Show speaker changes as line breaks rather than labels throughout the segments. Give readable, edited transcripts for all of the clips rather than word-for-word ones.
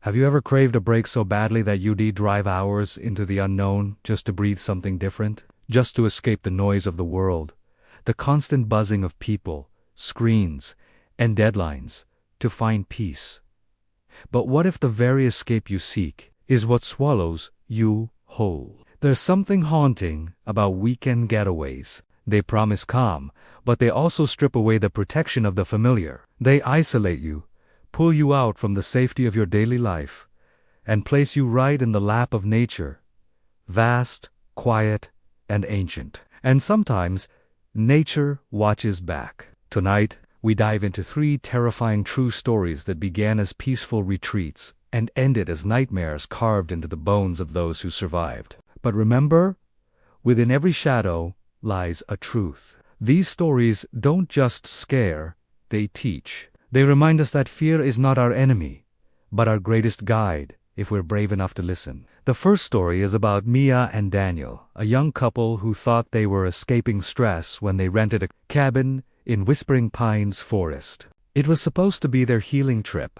Have you ever craved a break so badly that you'd drive hours into the unknown just to breathe something different? Just to escape the noise of the world, the constant buzzing of people, screens, and deadlines, to find peace. But what if the very escape you seek is what swallows you whole? There's something haunting about weekend getaways. They promise calm, but they also strip away the protection of the familiar. They isolate you, pull you out from the safety of your daily life, and place you right in the lap of nature, vast, quiet, and ancient. And sometimes, nature watches back. Tonight, we dive into 3 terrifying true stories that began as peaceful retreats and ended as nightmares carved into the bones of those who survived. But remember, within every shadow lies a truth. These stories don't just scare, they teach. They remind us that fear is not our enemy, but our greatest guide, if we're brave enough to listen. The first story is about Mia and Daniel, a young couple who thought they were escaping stress when they rented a cabin in Whispering Pines Forest. It was supposed to be their healing trip,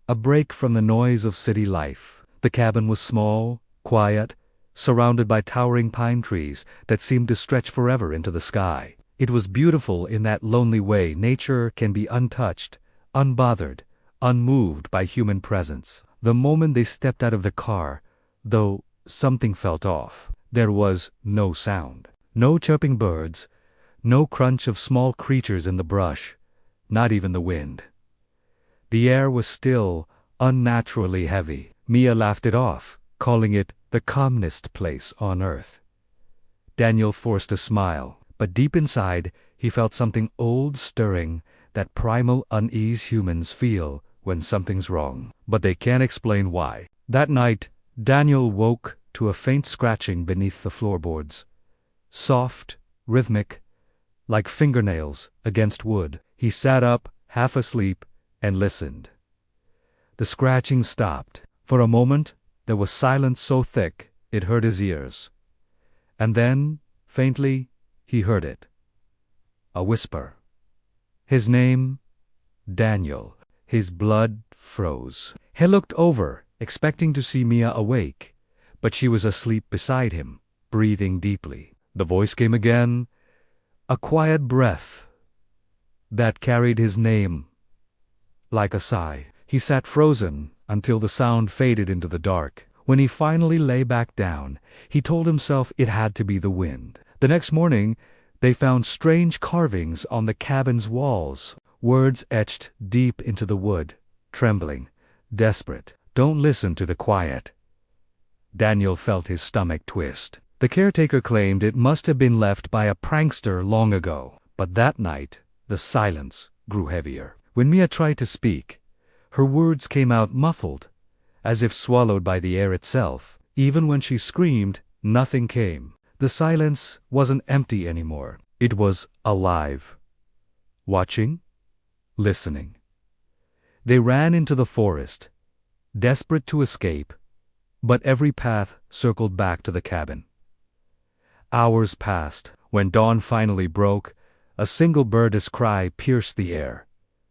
a break from the noise of city life. The cabin was small, quiet, surrounded by towering pine trees that seemed to stretch forever into the sky. It was beautiful in that lonely way nature can be untouched, unbothered, unmoved by human presence. The moment they stepped out of the car, though, something felt off. There was no sound. No chirping birds, no crunch of small creatures in the brush, not even the wind. The air was still, unnaturally heavy. Mia laughed it off, calling it the calmest place on earth. Daniel forced a smile, but deep inside, he felt something old stirring, that primal unease humans feel when something's wrong, but they can't explain why. That night, Daniel woke to a faint scratching beneath the floorboards. Soft, rhythmic, like fingernails against wood. He sat up, half asleep, and listened. The scratching stopped. For a moment, there was silence so thick it hurt his ears. And then, faintly, he heard it. A whisper. His name, Daniel. His blood froze. He looked over, expecting to see Mia awake, but she was asleep beside him, breathing deeply. The voice came again, a quiet breath that carried his name like a sigh. He sat frozen until the sound faded into the dark. When he finally lay back down, he told himself it had to be the wind. The next morning, they found strange carvings on the cabin's walls, words etched deep into the wood, trembling, desperate. Don't listen to the quiet. Daniel felt his stomach twist. The caretaker claimed it must have been left by a prankster long ago. But that night, the silence grew heavier. When Mia tried to speak, her words came out muffled, as if swallowed by the air itself. Even when she screamed, nothing came. The silence wasn't empty anymore. It was alive. Watching, listening. They ran into the forest, desperate to escape, but every path circled back to the cabin. Hours passed. When dawn finally broke, a single bird's cry pierced the air,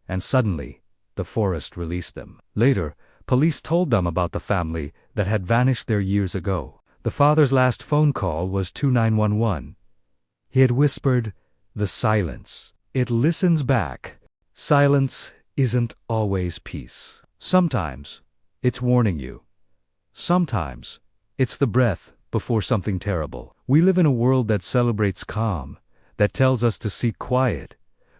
and suddenly, the forest released them. Later, police told them about the family that had vanished there years ago. The father's last phone call was to 911. He had whispered, "The silence. It listens back." Silence isn't always peace. Sometimes, it's warning you. Sometimes, it's the breath before something terrible. We live in a world that celebrates calm, that tells us to seek quiet.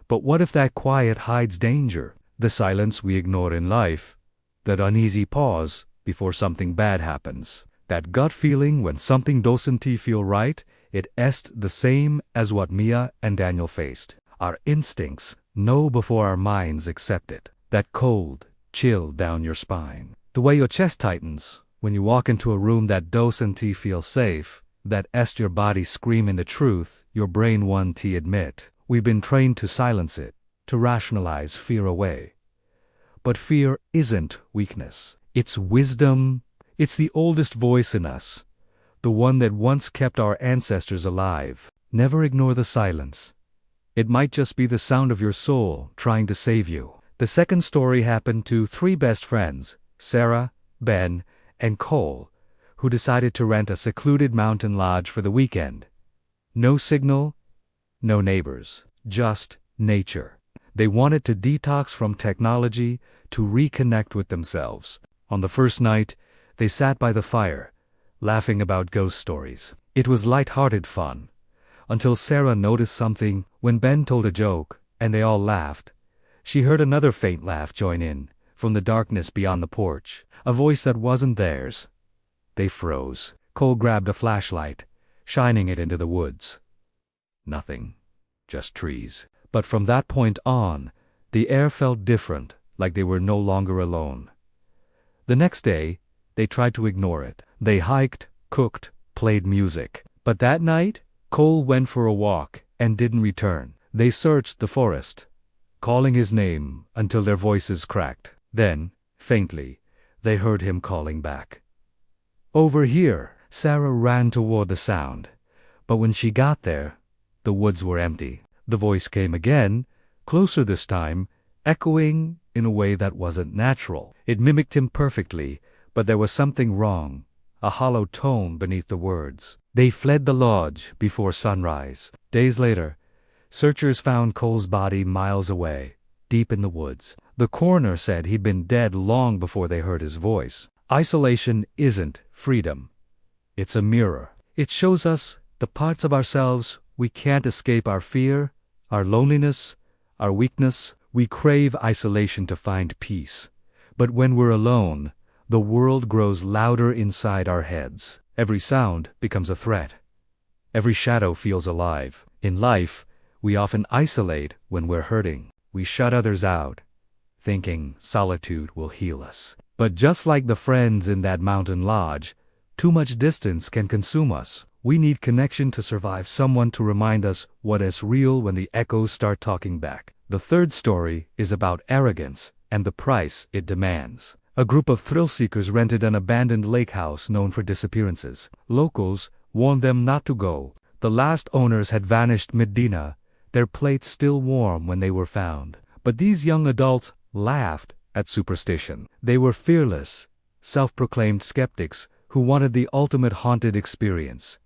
But what if that quiet hides danger? The silence we ignore in life, that uneasy pause before something bad happens, that gut feeling when something doesn't feel right, it est the same as what Mia and Daniel faced. Our instincts know before our minds accept it. That cold chill down your spine. The way your chest tightens when you walk into a room that doesn't feel safe, that est your body screaming the truth your brain won't admit. We've been trained to silence it, to rationalize fear away. But fear isn't weakness. It's wisdom. It's the oldest voice in us, the one that once kept our ancestors alive. Never ignore the silence. It might just be the sound of your soul trying to save you. The second story happened to 3 best friends, Sarah, Ben, and Cole, who decided to rent a secluded mountain lodge for the weekend. No signal, no neighbors, just nature. They wanted to detox from technology, to reconnect with themselves. On the first night, they sat by the fire, laughing about ghost stories. It was light-hearted fun, until Sarah noticed something when Ben told a joke, and they all laughed. She heard another faint laugh join in, from the darkness beyond the porch, a voice that wasn't theirs. They froze. Cole grabbed a flashlight, shining it into the woods. Nothing. Just trees. But from that point on, the air felt different, like they were no longer alone. The next day, they tried to ignore it. They hiked, cooked, played music. But that night, Cole went for a walk and didn't return. They searched the forest, calling his name until their voices cracked. Then, faintly, they heard him calling back. "Over here!" Sarah ran toward the sound. But when she got there, the woods were empty. The voice came again, closer this time, echoing in a way that wasn't natural. It mimicked him perfectly, but there was something wrong, a hollow tone beneath the words. They fled the lodge before sunrise. Days later, searchers found Cole's body miles away, deep in the woods. The coroner said he'd been dead long before they heard his voice. Isolation isn't freedom. It's a mirror. It shows us the parts of ourselves we can't escape: our fear, our loneliness, our weakness. We crave isolation to find peace. But when we're alone, the world grows louder inside our heads. Every sound becomes a threat. Every shadow feels alive. In life, we often isolate when we're hurting. We shut others out, thinking solitude will heal us. But just like the friends in that mountain lodge, too much distance can consume us. We need connection to survive, someone to remind us what is real when the echoes start talking back. The third story is about arrogance and the price it demands. A group of thrill-seekers rented an abandoned lake house known for disappearances. Locals warned them not to go. The last owners had vanished mid-dinner, their plates still warm when they were found. But these young adults laughed at superstition. They were fearless, self-proclaimed skeptics who wanted the ultimate haunted experience.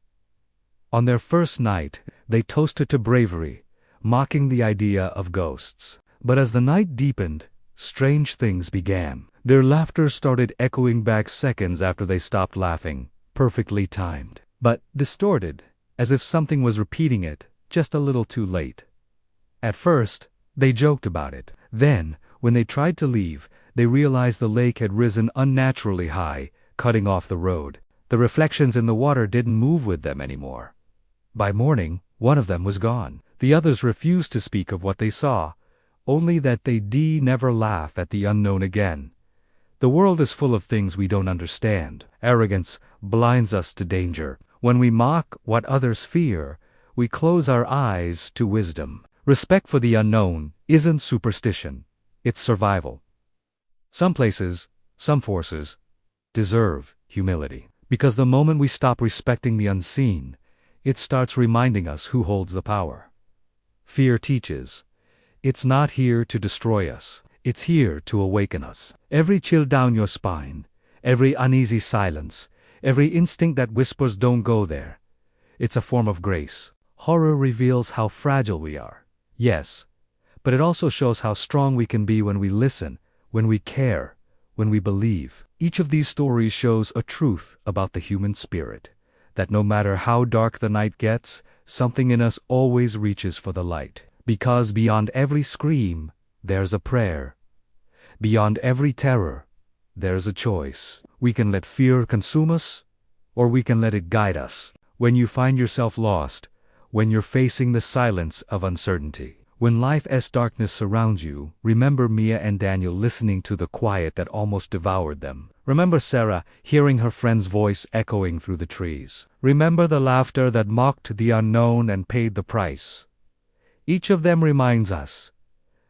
On their first night, they toasted to bravery, mocking the idea of ghosts. But as the night deepened, strange things began. Their laughter started echoing back seconds after they stopped laughing, perfectly timed, but distorted, as if something was repeating it, just a little too late. At first, they joked about it. Then, when they tried to leave, they realized the lake had risen unnaturally high, cutting off the road. The reflections in the water didn't move with them anymore. By morning, one of them was gone. The others refused to speak of what they saw, only that they'd never laugh at the unknown again. The world is full of things we don't understand. Arrogance blinds us to danger. When we mock what others fear, we close our eyes to wisdom. Respect for the unknown isn't superstition, it's survival. Some places, some forces, deserve humility. Because the moment we stop respecting the unseen, it starts reminding us who holds the power. Fear teaches. It's not here to destroy us. It's here to awaken us. Every chill down your spine, every uneasy silence, every instinct that whispers don't go there, it's a form of grace. Horror reveals how fragile we are. Yes, but it also shows how strong we can be when we listen, when we care, when we believe. Each of these stories shows a truth about the human spirit, that no matter how dark the night gets, something in us always reaches for the light. Because beyond every scream, there's a prayer. Beyond every terror, there's a choice. We can let fear consume us, or we can let it guide us. When you find yourself lost, when you're facing the silence of uncertainty, when life's darkness surrounds you, remember Mia and Daniel listening to the quiet that almost devoured them. Remember Sarah hearing her friend's voice echoing through the trees. Remember the laughter that mocked the unknown and paid the price. Each of them reminds us,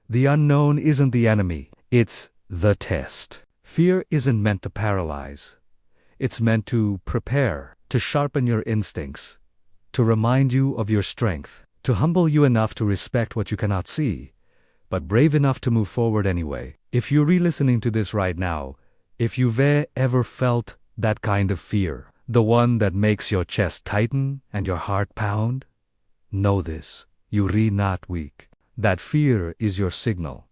the unknown isn't the enemy, it's the test. Fear isn't meant to paralyze. It's meant to prepare, to sharpen your instincts, to remind you of your strength, to humble you enough to respect what you cannot see, but brave enough to move forward anyway. If you're re-listening to this right now, If you've ever felt that kind of fear, the one that makes your chest tighten and your heart pound, know this, you're not weak. That fear is your signal.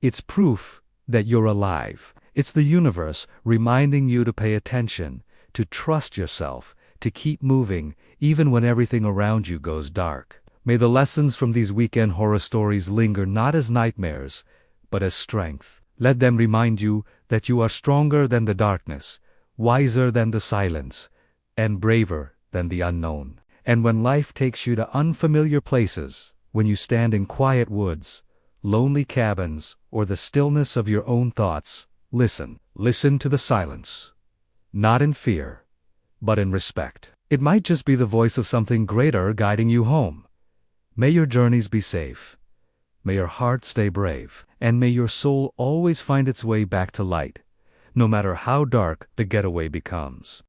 It's proof that you're alive. It's the universe reminding you to pay attention, to trust yourself, to keep moving, even when everything around you goes dark. May the lessons from these weekend horror stories linger not as nightmares, but as strength. Let them remind you that you are stronger than the darkness, wiser than the silence, and braver than the unknown. And when life takes you to unfamiliar places, when you stand in quiet woods, lonely cabins, or the stillness of your own thoughts, listen. Listen to the silence. Not in fear, but in respect. It might just be the voice of something greater guiding you home. May your journeys be safe. May your heart stay brave. And may your soul always find its way back to light, no matter how dark the getaway becomes.